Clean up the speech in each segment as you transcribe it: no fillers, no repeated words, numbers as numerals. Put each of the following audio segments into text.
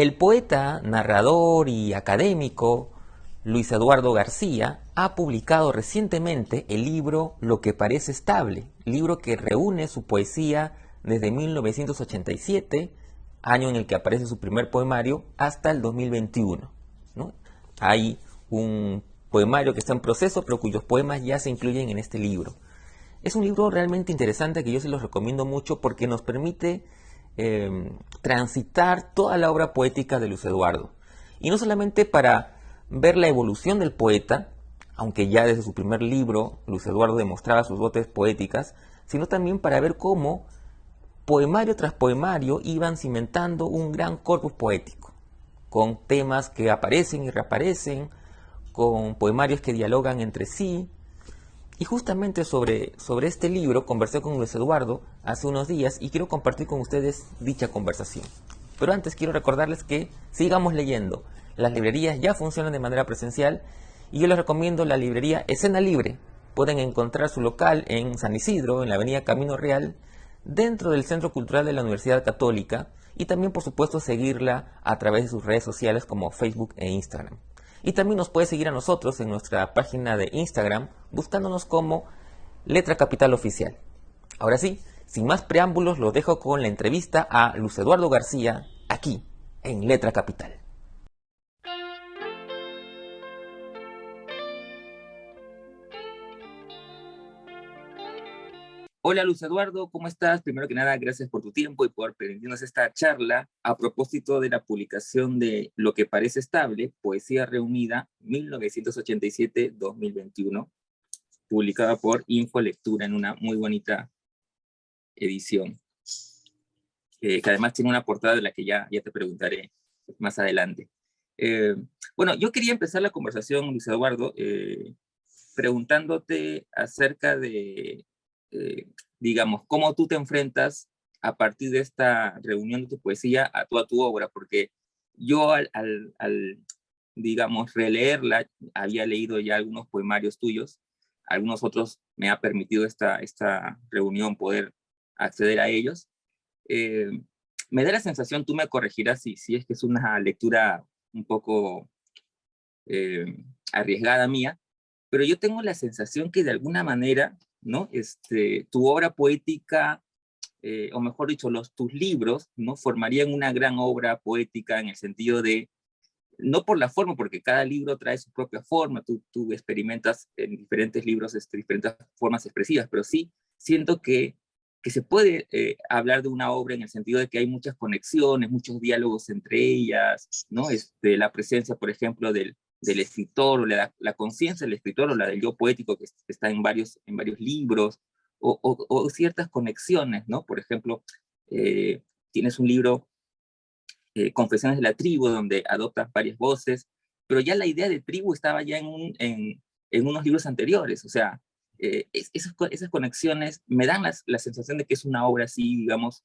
El poeta, narrador y académico Luis Eduardo García ha publicado recientemente el libro Lo que parece estable, libro que reúne su poesía desde 1987, año en el que aparece su primer poemario, hasta el 2021, ¿no? Hay un poemario que está en proceso, pero cuyos poemas ya se incluyen en este libro. Es un libro realmente interesante que yo se los recomiendo mucho porque nos permite transitar toda la obra poética de Luis Eduardo. Y no solamente para ver la evolución del poeta, aunque ya desde su primer libro Luis Eduardo demostraba sus dotes poéticas, sino también para ver cómo poemario tras poemario iban cimentando un gran corpus poético, con temas que aparecen y reaparecen, con poemarios que dialogan entre sí. Y justamente sobre este libro conversé con Luis Eduardo hace unos días y quiero compartir con ustedes dicha conversación. Pero antes quiero recordarles que sigamos leyendo. Las librerías ya funcionan de manera presencial y yo les recomiendo la librería Escena Libre. Pueden encontrar su local en San Isidro, en la avenida Camino Real, dentro del Centro Cultural de la Universidad Católica, y también por supuesto seguirla a través de sus redes sociales como Facebook e Instagram. Y también nos puede seguir a nosotros en nuestra página de Instagram buscándonos como Letra Capital Oficial. Ahora sí, sin más preámbulos, los dejo con la entrevista a Luis Eduardo García aquí en Letra Capital. Hola Luz Eduardo, ¿cómo estás? Primero que nada, gracias por tu tiempo y por permitirnos esta charla a propósito de la publicación de Lo que parece estable, Poesía Reunida 1987-2021, publicada por Infolectura en una muy bonita edición, que además tiene una portada de la que ya te preguntaré más adelante. Eh, bueno, yo quería empezar la conversación, Luis Eduardo, preguntándote acerca de, eh, digamos, cómo tú te enfrentas a partir de esta reunión de tu poesía a tu obra, porque yo digamos, releerla, había leído ya algunos poemarios tuyos, algunos otros me ha permitido esta reunión poder acceder a ellos. Eh, Me da la sensación, tú me corregirás si es que es una lectura un poco eh, arriesgada mía, pero yo tengo la sensación que de alguna manera, ¿no? Tu obra poética, o mejor dicho, tus libros, ¿no? Formarían una gran obra poética en el sentido de, no por la forma, porque cada libro trae su propia forma, tú experimentas en diferentes libros diferentes formas expresivas, pero sí siento que se puede hablar de una obra en el sentido de que hay muchas conexiones, muchos diálogos entre ellas, ¿no? La presencia, por ejemplo, del escritor, o la conciencia del escritor, o la del yo poético que está en varios libros, o ciertas conexiones, ¿no? Por ejemplo, tienes un libro, Confesiones de la Tribu, donde adoptas varias voces, pero ya la idea de tribu estaba ya en unos libros anteriores, o sea, esas conexiones me dan la sensación de que es una obra así, digamos,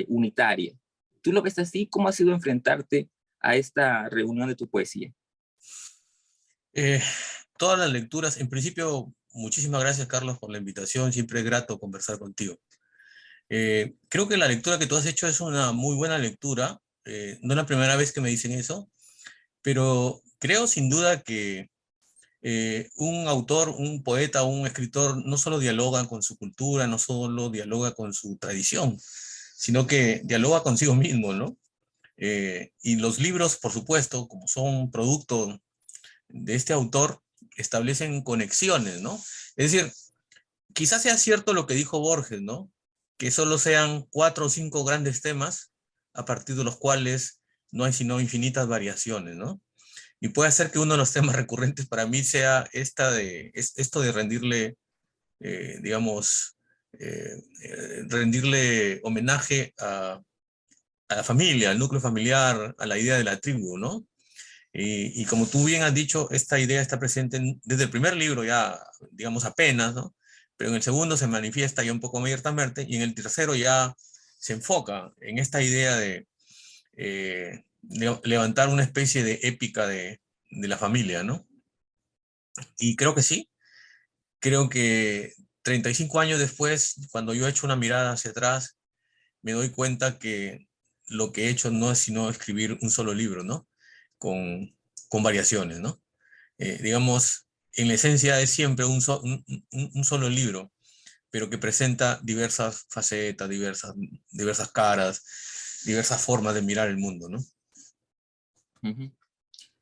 unitaria. ¿Tú lo ves así? ¿Cómo ha sido enfrentarte a esta reunión de tu poesía? Eh, Todas las lecturas, en principio, muchísimas gracias, Carlos, por la invitación. Siempre es grato conversar contigo. Creo que la lectura que tú has hecho es una muy buena lectura. No es la primera vez que me dicen eso, pero creo sin duda que un autor, un poeta, un escritor no solo dialoga con su cultura, no solo dialoga con su tradición, sino que dialoga consigo mismo, ¿no? Y los libros, por supuesto, como son producto de este autor, establecen conexiones, ¿no? Es decir, quizás sea cierto lo que dijo Borges, ¿no? Que solo sean 4 o 5 grandes temas a partir de los cuales no hay sino infinitas variaciones, ¿no? Y puede ser que uno de los temas recurrentes para mí sea esto de rendirle, digamos, rendirle homenaje a la familia, al núcleo familiar, a la idea de la tribu, ¿no? Y como tú bien has dicho, esta idea está presente desde el primer libro ya, digamos, apenas, ¿no? Pero en el segundo se manifiesta ya un poco más abiertamente y en el tercero ya se enfoca en esta idea de levantar una especie de épica de la familia, ¿no? Y creo que sí, creo que 35 años después, cuando yo echo una mirada hacia atrás, me doy cuenta que lo que he hecho no es sino escribir un solo libro, ¿no? Con variaciones, ¿no? Digamos, en la esencia es siempre un solo libro, pero que presenta diversas facetas, diversas caras, diversas formas de mirar el mundo, ¿no? Ujú.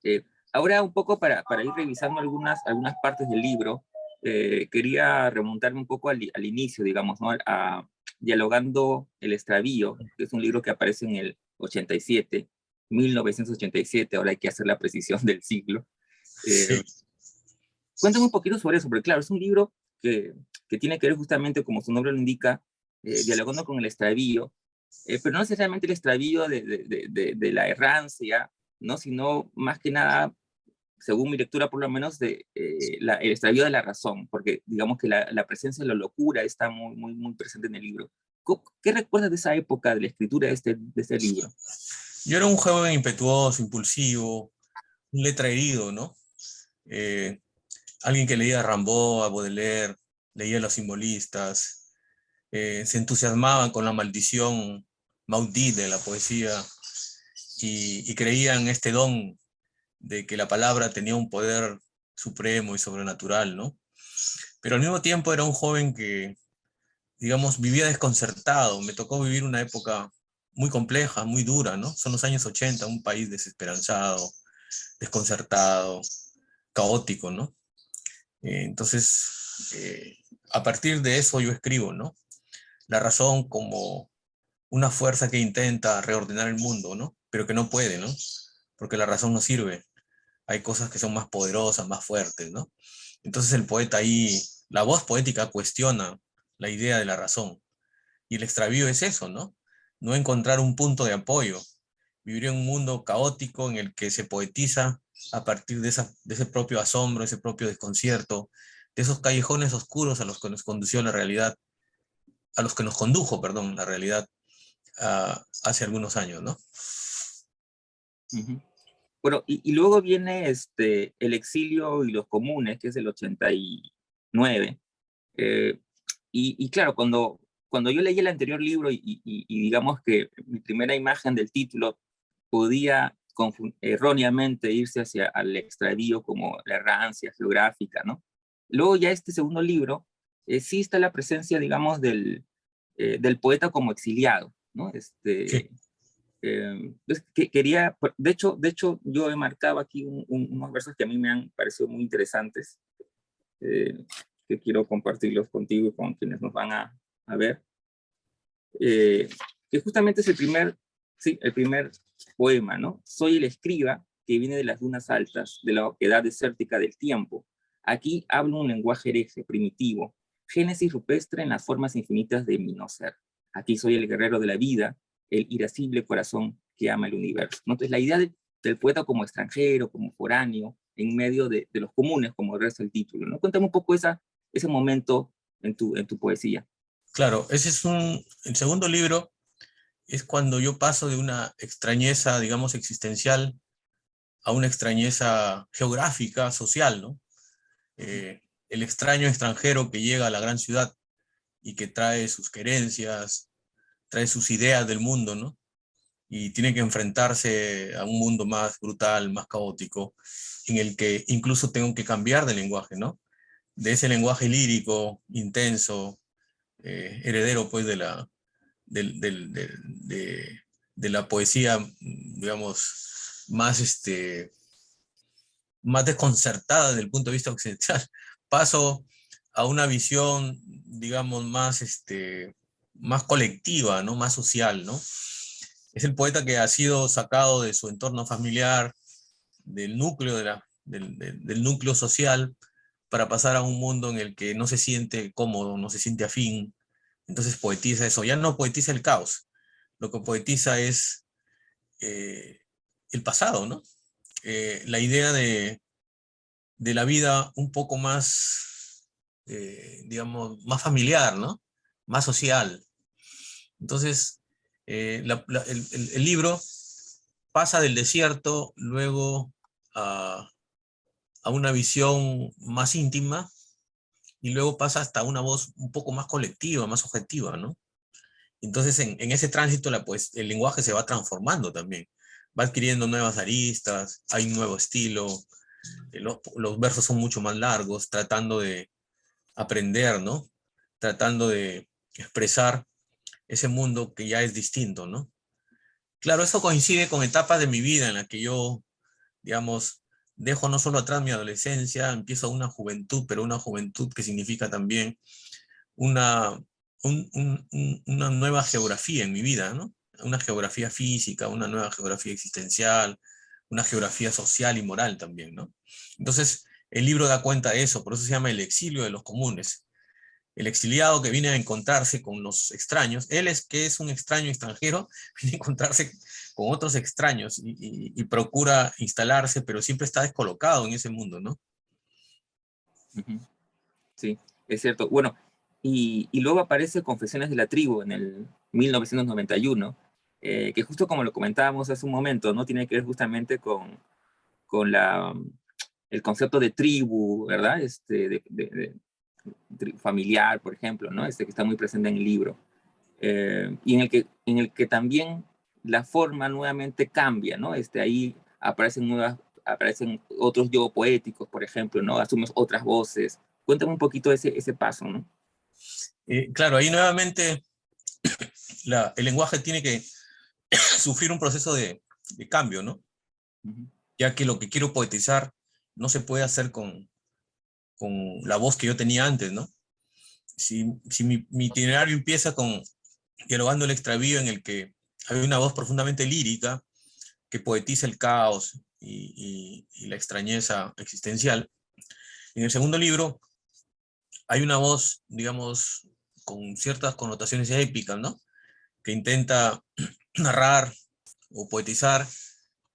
Eh, Ahora un poco para ir revisando algunas partes del libro, quería remontarme un poco al inicio, digamos, ¿no? Dialogando el extravío, que es un libro que aparece en el 87, 1987, ahora hay que hacer la precisión del siglo. Sí. Cuéntame un poquito sobre eso, porque claro, es un libro que tiene que ver justamente, como su nombre lo indica, dialogando con el extravío, pero no necesariamente el extravío de la errancia, ¿no? Sino más que nada, según mi lectura por lo menos, el extravío de la razón, porque digamos que la presencia de la locura está muy, muy, muy presente en el libro. ¿Qué recuerdas de esa época de la escritura de este libro? Yo era un joven impetuoso, impulsivo, un letra herido, ¿no? Eh, Alguien que leía a Rimbaud, a Baudelaire, leía a los simbolistas, se entusiasmaban con la maldición maudite de la poesía y creía en este don de que la palabra tenía un poder supremo y sobrenatural, ¿no? Pero al mismo tiempo era un joven que, digamos, vivía desconcertado. Me tocó vivir una época muy compleja, muy dura, ¿no? Son los años 80, un país desesperanzado, desconcertado, caótico, ¿no? Entonces, a partir de eso yo escribo, ¿no? La razón como una fuerza que intenta reordenar el mundo, ¿no? Pero que no puede, ¿no? Porque la razón no sirve. Hay cosas que son más poderosas, más fuertes, ¿no? Entonces el poeta ahí, la voz poética cuestiona la idea de la razón. Y el extravío es eso, ¿no? No encontrar un punto de apoyo. Vivir en un mundo caótico en el que se poetiza a partir de ese propio asombro, ese propio desconcierto, de esos callejones oscuros a los que nos condució la realidad, a los que nos condujo, perdón, la realidad hace algunos años, ¿no? Ujú. Bueno, y luego viene El exilio y los comunes, que es el 89. Eh, y claro, cuando yo leí el anterior libro y digamos que mi primera imagen del título podía erróneamente irse hacia el extravío como la errancia geográfica, ¿no? Luego ya este segundo libro, sí está la presencia, digamos, del poeta como exiliado, ¿no? Sí. Entonces, quería, de hecho, yo he marcado aquí unos versos que a mí me han parecido muy interesantes, eh, que quiero compartirlos contigo y con quienes nos van a ver, eh, que justamente es sí, el primer poema, ¿no? Soy el escriba que viene de las dunas altas, de la oquedad desértica del tiempo. Aquí hablo un lenguaje hereje, primitivo, génesis rupestre en las formas infinitas de mi no ser. Aquí soy el guerrero de la vida, el irascible corazón que ama el universo, ¿no? Entonces, la idea del poeta como extranjero, como foráneo, en medio de los comunes, como reza el título, ¿no? Cuéntame un poco ese momento en tu poesía. Claro, el segundo libro es cuando yo paso de una extrañeza, digamos, existencial a una extrañeza geográfica, social, ¿no? El extraño extranjero que llega a la gran ciudad y que trae sus querencias, trae sus ideas del mundo, ¿no? Y tiene que enfrentarse a un mundo más brutal, más caótico, en el que incluso tengo que cambiar de lenguaje, ¿no? De ese lenguaje lírico, intenso, heredero pues de la poesía, digamos, más desconcertada desde el punto de vista occidental. Paso a una visión, digamos, más colectiva, ¿no? Más social, ¿no? Es el poeta que ha sido sacado de su entorno familiar, del núcleo, del núcleo social, para pasar a un mundo en el que no se siente cómodo, no se siente afín. Entonces poetiza eso. Ya no poetiza el caos, lo que poetiza es el pasado, ¿no? La idea de la vida un poco más, digamos, más familiar, ¿no? Más social. Entonces, el libro pasa del desierto luego a una visión más íntima y luego pasa hasta una voz un poco más colectiva, más objetiva, ¿no? Entonces, en ese tránsito, el lenguaje se va transformando también. Va adquiriendo nuevas aristas, hay un nuevo estilo, los versos son mucho más largos, tratando de aprender, ¿no? Tratando de expresar ese mundo que ya es distinto, ¿no? Claro, eso coincide con etapas de mi vida en las que yo, digamos, dejo no solo atrás mi adolescencia, empiezo una juventud, pero una juventud que significa también una, una nueva geografía en mi vida, ¿no? Una geografía física, una nueva geografía existencial, una geografía social y moral también, ¿no? Entonces, el libro da cuenta de eso, por eso se llama El exilio de los comunes. El exiliado que viene a encontrarse con los extraños, él es que es un extraño extranjero, viene a encontrarse con otros extraños y procura instalarse, pero siempre está descolocado en ese mundo, ¿no? Sí, es cierto. Bueno, y luego aparece Confesiones de la Tribu en el 1991, que justo como lo comentábamos hace un momento, ¿no? Tiene que ver justamente con el concepto de tribu, ¿verdad? Familiar, por ejemplo, ¿no? Que está muy presente en el libro. Y en el que también la forma nuevamente cambia, ¿no? Ahí aparecen otros yo poéticos, por ejemplo, ¿no? Asumes otras voces. Cuéntame un poquito ese paso, ¿no? Claro, ahí nuevamente el lenguaje tiene que sufrir un proceso de cambio, ¿no? Ya que lo que quiero poetizar no se puede hacer con la voz que yo tenía antes, ¿no? Si mi itinerario empieza con dialogando el extravío en el que hay una voz profundamente lírica que poetiza el caos y la extrañeza existencial, en el segundo libro hay una voz, digamos, con ciertas connotaciones épicas, ¿no? Que intenta narrar o poetizar,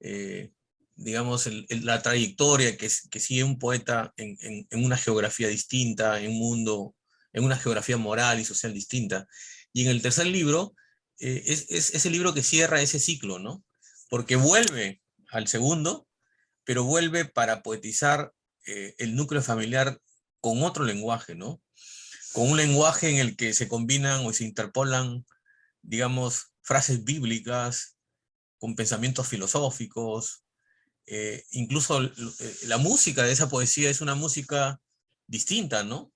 eh, digamos, la trayectoria que sigue un poeta en una geografía distinta, en un mundo, en una geografía moral y social distinta. Y en el tercer libro, es el libro que cierra ese ciclo, ¿no? Porque vuelve al segundo, pero vuelve para poetizar el núcleo familiar con otro lenguaje, ¿no? Con un lenguaje en el que se combinan o se interpolan, digamos, frases bíblicas con pensamientos filosóficos. Incluso la música de esa poesía es una música distinta, ¿no?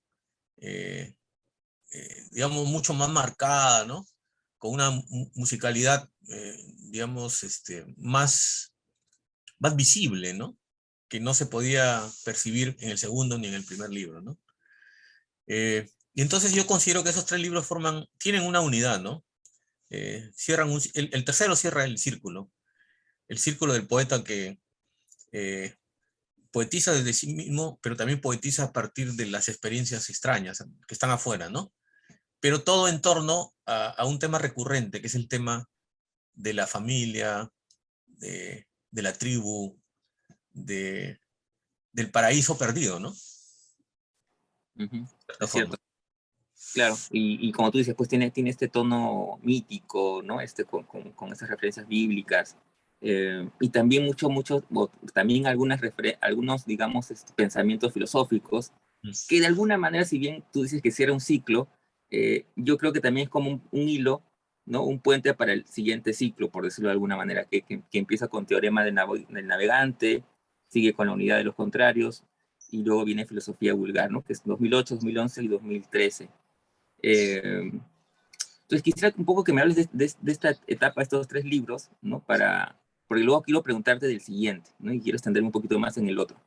Eh, digamos, mucho más marcada, ¿no? Con una musicalidad, digamos, más visible, ¿no? Que no se podía percibir en el segundo ni en el primer libro, ¿no? Y entonces yo considero que esos tres libros tienen una unidad, ¿no? El tercero cierra el círculo del poeta que eh, poetiza desde sí mismo, pero también poetiza a partir de las experiencias extrañas que están afuera, ¿no? Pero todo en torno a un tema recurrente, que es el tema de la familia, de la tribu, del paraíso perdido, ¿no? Uh-huh. De cierta Es forma. cierto, claro. Y como tú dices, pues tiene este tono mítico, ¿no? Con esas referencias bíblicas. Y también también algunos, digamos, pensamientos filosóficos que de alguna manera, si bien tú dices que cierra un ciclo, yo creo que también es como un hilo, ¿no? Un puente para el siguiente ciclo, por decirlo de alguna manera, que empieza con Teorema del Navegante, sigue con la unidad de los contrarios, y luego viene Filosofía Vulgar, ¿no? Que es 2008, 2011 y 2013. Entonces quisiera un poco que me hables de esta etapa, estos tres libros, ¿no? Porque luego quiero preguntarte del siguiente, ¿no? Y quiero extenderme un poquito más en el otro.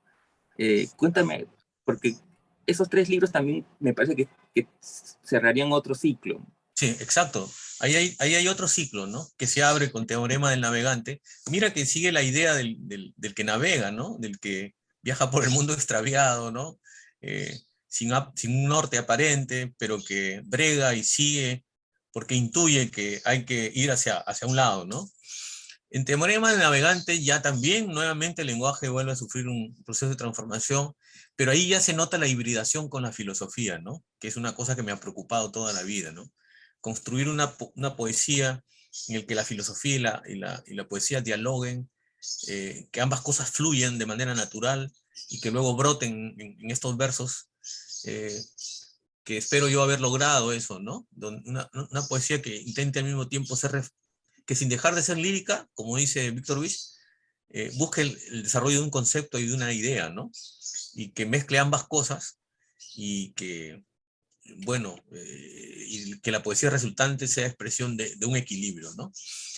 Cuéntame, porque esos tres libros también me parece que cerrarían otro ciclo. Sí, exacto. Ahí hay otro ciclo, ¿no? Que se abre con Teorema del Navegante. Mira que sigue la idea del que navega, ¿no? Del que viaja por el mundo extraviado, ¿no? Sin un norte aparente, pero que brega y sigue porque intuye que hay que ir hacia un lado, ¿no? En Teorema del Navegante ya también nuevamente el lenguaje vuelve a sufrir un proceso de transformación, pero ahí ya se nota la hibridación con la filosofía, ¿no? Que es una cosa que me ha preocupado toda la vida, ¿no? Construir una poesía en el que la filosofía y la poesía dialoguen, que ambas cosas fluyan de manera natural y que luego broten en estos versos, eh, que espero yo haber logrado eso, ¿no? Una poesía que intente al mismo tiempo que sin dejar de ser lírica, como dice Víctor Ruiz, busque el desarrollo de un concepto y de una idea, ¿no? Y que mezcle ambas cosas y que, bueno, y que la poesía resultante sea expresión de un equilibrio, ¿no?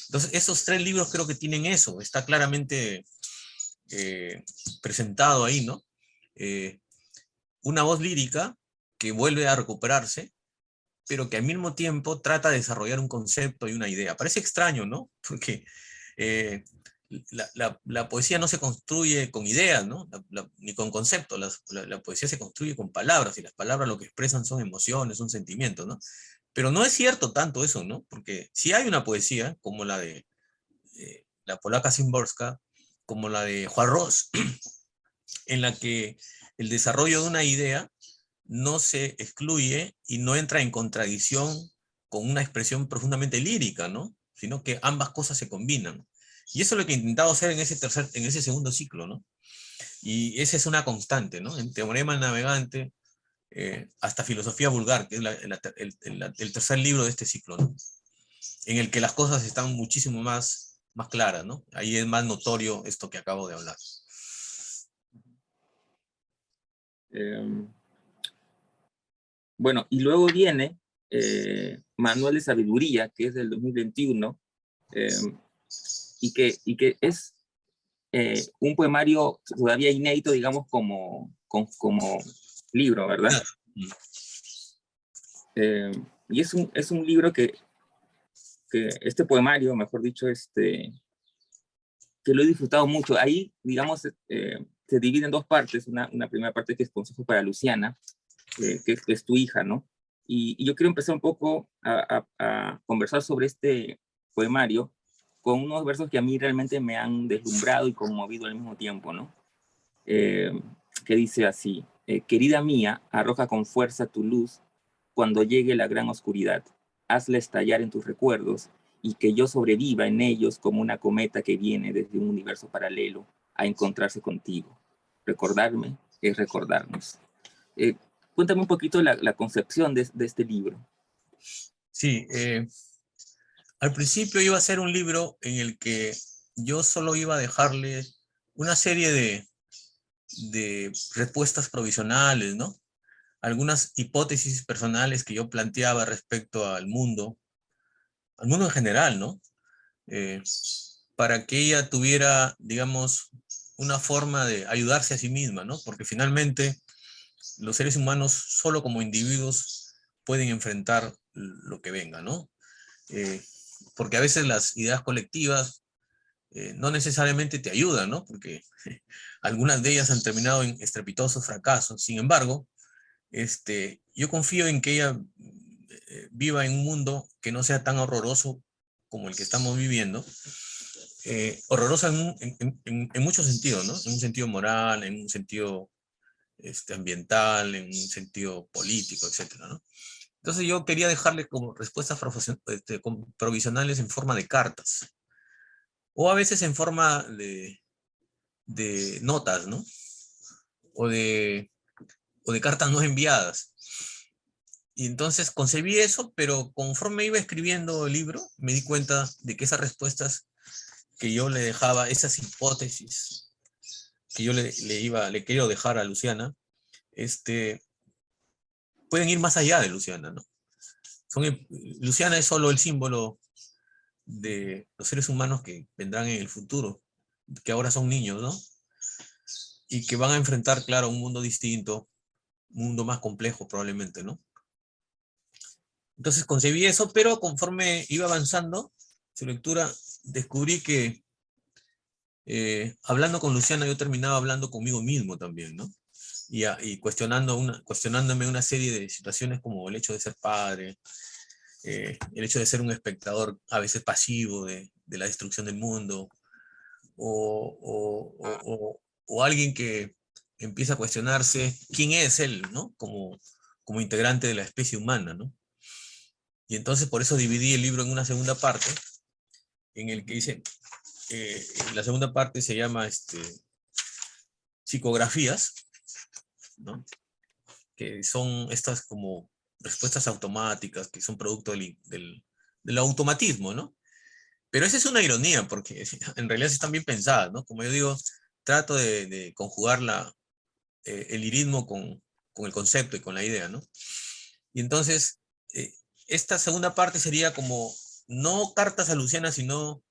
Entonces, esos 3 libros creo que tienen eso, está claramente presentado ahí, ¿no? Una voz lírica que vuelve a recuperarse, pero que al mismo tiempo trata de desarrollar un concepto y una idea. Parece extraño, ¿no? Porque la poesía no se construye con ideas, ¿no? Ni con conceptos, la poesía se construye con palabras, y las palabras lo que expresan son emociones, son sentimientos, ¿no? Pero no es cierto tanto eso, ¿no? Porque si hay una poesía, como la de la polaca Szymborska, como la de Juan Ros, en la que el desarrollo de una idea no se excluye y no entra en contradicción con una expresión profundamente lírica, ¿no? Sino que ambas cosas se combinan. Y eso es lo que he intentado hacer en ese segundo ciclo, ¿no? Y esa es una constante, ¿no? En Teorema del Navegante, hasta Filosofía Vulgar, que es el tercer libro de este ciclo, ¿no? En el que las cosas están muchísimo más claras, ¿no? Ahí es más notorio esto que acabo de hablar. Bueno, y luego viene Manual de Sabiduría, que es del 2021, y que es un poemario todavía inédito, digamos, como libro, ¿verdad? Y es un libro que este poemario, mejor dicho, que lo he disfrutado mucho. Ahí, digamos, se divide en 2 partes. Una primera parte que es Consejo para Luciana, que es tu hija, ¿no? Y yo quiero empezar un poco a conversar sobre este poemario con unos versos que a mí realmente me han deslumbrado y conmovido al mismo tiempo, ¿no? Que dice así: querida mía, arroja con fuerza tu luz cuando llegue la gran oscuridad. Hazla estallar en tus recuerdos y que yo sobreviva en ellos como una cometa que viene desde un universo paralelo a encontrarse contigo. Recordarme es recordarnos. Eh, Cuéntame un poquito la concepción de este libro. Sí, al principio iba a ser un libro en el que yo solo iba a dejarle una serie de respuestas provisionales, ¿no? Algunas hipótesis personales que yo planteaba respecto al mundo en general, ¿no? Eh, para que ella tuviera, digamos, una forma de ayudarse a sí misma, ¿no? Porque finalmente los seres humanos solo como individuos pueden enfrentar lo que venga, ¿no? Porque a veces las ideas colectivas no necesariamente te ayudan, ¿no? Porque algunas de ellas han terminado en estrepitosos fracasos. Sin embargo, yo confío en que ella viva en un mundo que no sea tan horroroso como el que estamos viviendo. Horrorosa en muchos sentidos, ¿no? En un sentido moral, en un sentido ambiental, en un sentido político, etcétera, ¿no? Entonces yo quería dejarle como respuestas provisionales en forma de cartas, o a veces en forma de notas, ¿no? O de cartas no enviadas. Y entonces concebí eso, pero conforme iba escribiendo el libro, me di cuenta de que esas respuestas que yo le dejaba, esas hipótesis que yo le quiero dejar a Luciana, pueden ir más allá de Luciana, ¿no? Luciana es solo el símbolo de los seres humanos que vendrán en el futuro, que ahora son niños, ¿no? Y que van a enfrentar, claro, un mundo distinto, un mundo más complejo probablemente, ¿no? Entonces concebí eso, pero conforme iba avanzando su lectura, descubrí que hablando con Luciana yo terminaba hablando conmigo mismo también, ¿no? Y cuestionándome una serie de situaciones como el hecho de ser padre, el hecho de ser un espectador a veces pasivo de la destrucción del mundo, o alguien que empieza a cuestionarse quién es él, ¿no? Como integrante de la especie humana, ¿no? Y entonces por eso dividí el libro en una segunda parte, en el que dice, la segunda parte se llama psicografías, ¿no? Que son estas como respuestas automáticas que son producto del automatismo, ¿no? Pero esa es una ironía, porque en realidad sí están bien pensadas, ¿no? Como yo digo, trato de conjugar el lirismo con el concepto y con la idea, ¿no? Y entonces, esta segunda parte sería como, no cartas a Luciana, sino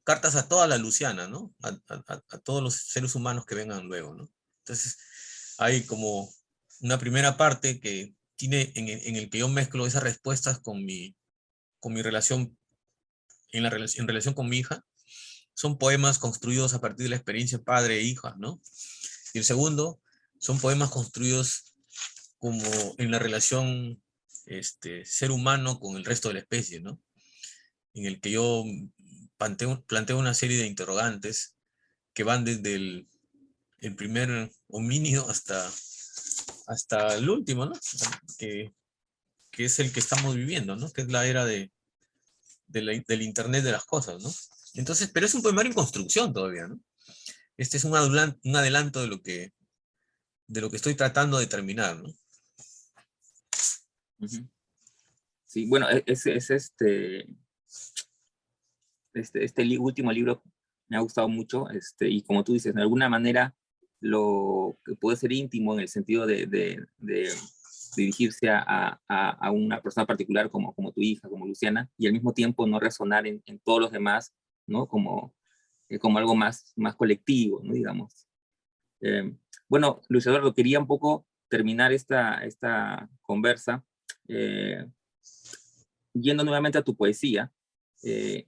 cartas a toda la Luciana, ¿no? A todos los seres humanos que vengan luego, ¿no? Entonces, hay como una primera parte que tiene, en el que yo mezclo esas respuestas con mi relación, en relación con mi hija. Son poemas construidos a partir de la experiencia padre e hija, ¿no? Y el segundo, son poemas construidos como en la relación ser humano con el resto de la especie, ¿no? En el que yo planteo una serie de interrogantes que van desde el primer homínido hasta el último, ¿no? Que, que es el que estamos viviendo, ¿no? Que es la era del Internet de las cosas, ¿no? Entonces, pero es un poemario en construcción todavía, ¿no? Este es un adelanto de lo que estoy tratando de terminar, ¿no? Sí, bueno, es último libro me ha gustado mucho, y como tú dices, de alguna manera lo que puede ser íntimo en el sentido de dirigirse a una persona particular como tu hija, como Luciana, y al mismo tiempo no resonar en todos los demás, ¿no? Como algo más colectivo, ¿no? Digamos. Bueno, Luis Eduardo, quería un poco terminar esta conversa yendo nuevamente a tu poesía, eh,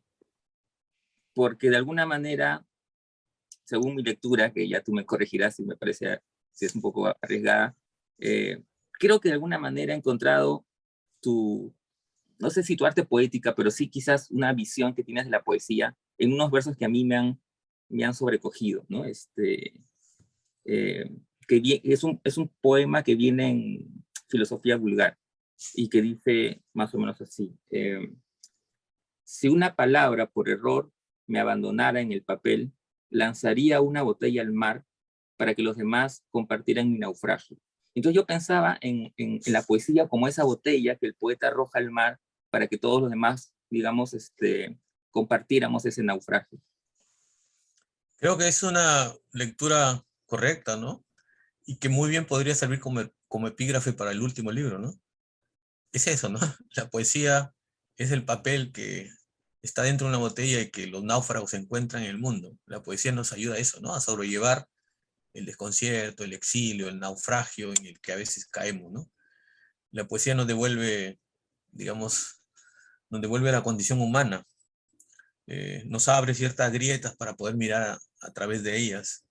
porque de alguna manera, según mi lectura, que ya tú me corregirás si me parece si es un poco arriesgada, creo que de alguna manera he encontrado no sé si tu arte poética, pero sí quizás una visión que tienes de la poesía en unos versos que a mí me han sobrecogido, ¿no? Es un poema que viene en filosofía vulgar y que dice más o menos así: si una palabra por error me abandonara en el papel, lanzaría una botella al mar para que los demás compartieran mi naufragio. Entonces yo pensaba en la poesía como esa botella que el poeta arroja al mar para que todos los demás, digamos, compartiéramos ese naufragio. Creo que es una lectura correcta, ¿no? Y que muy bien podría servir como epígrafe para el último libro, ¿no? Es eso, ¿no? La poesía es el papel que está dentro de una botella y que los náufragos encuentran en el mundo. La poesía nos ayuda a eso, ¿no? A sobrellevar el desconcierto, el exilio, el naufragio en el que a veces caemos, ¿no? La poesía nos devuelve, digamos, nos devuelve a la condición humana, nos abre ciertas grietas para poder mirar a través de ellas,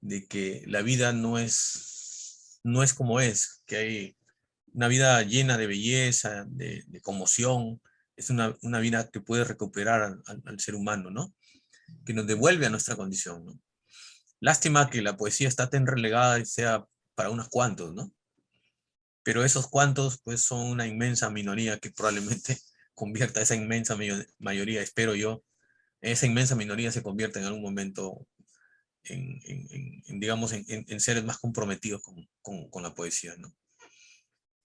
de que la vida no es como es, que hay una vida llena de belleza, de conmoción, es una vida que puede recuperar al ser humano, ¿no? Que nos devuelve a nuestra condición, ¿no? Lástima que la poesía está tan relegada y sea para unos cuantos, ¿no? Pero esos cuantos, pues, son una inmensa minoría que probablemente convierta a esa inmensa mayoría, espero yo, esa inmensa minoría se convierta en algún momento digamos, en seres más comprometidos con la poesía, ¿no?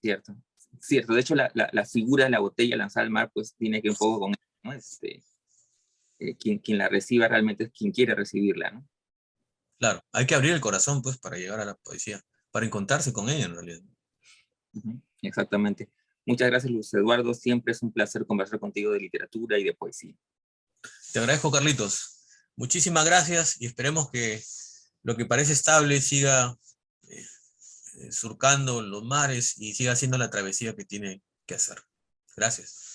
Cierto, cierto. De hecho, la figura de la botella lanzada al mar, pues tiene que un poco con eso, ¿no? Quien la reciba realmente es quien quiere recibirla, ¿no? Claro, hay que abrir el corazón, pues, para llegar a la poesía, para encontrarse con ella, en realidad. Exactamente. Muchas gracias, Luis Eduardo. Siempre es un placer conversar contigo de literatura y de poesía. Te agradezco, Carlitos. Muchísimas gracias y esperemos que lo que parece estable siga surcando los mares y siga haciendo la travesía que tiene que hacer. Gracias.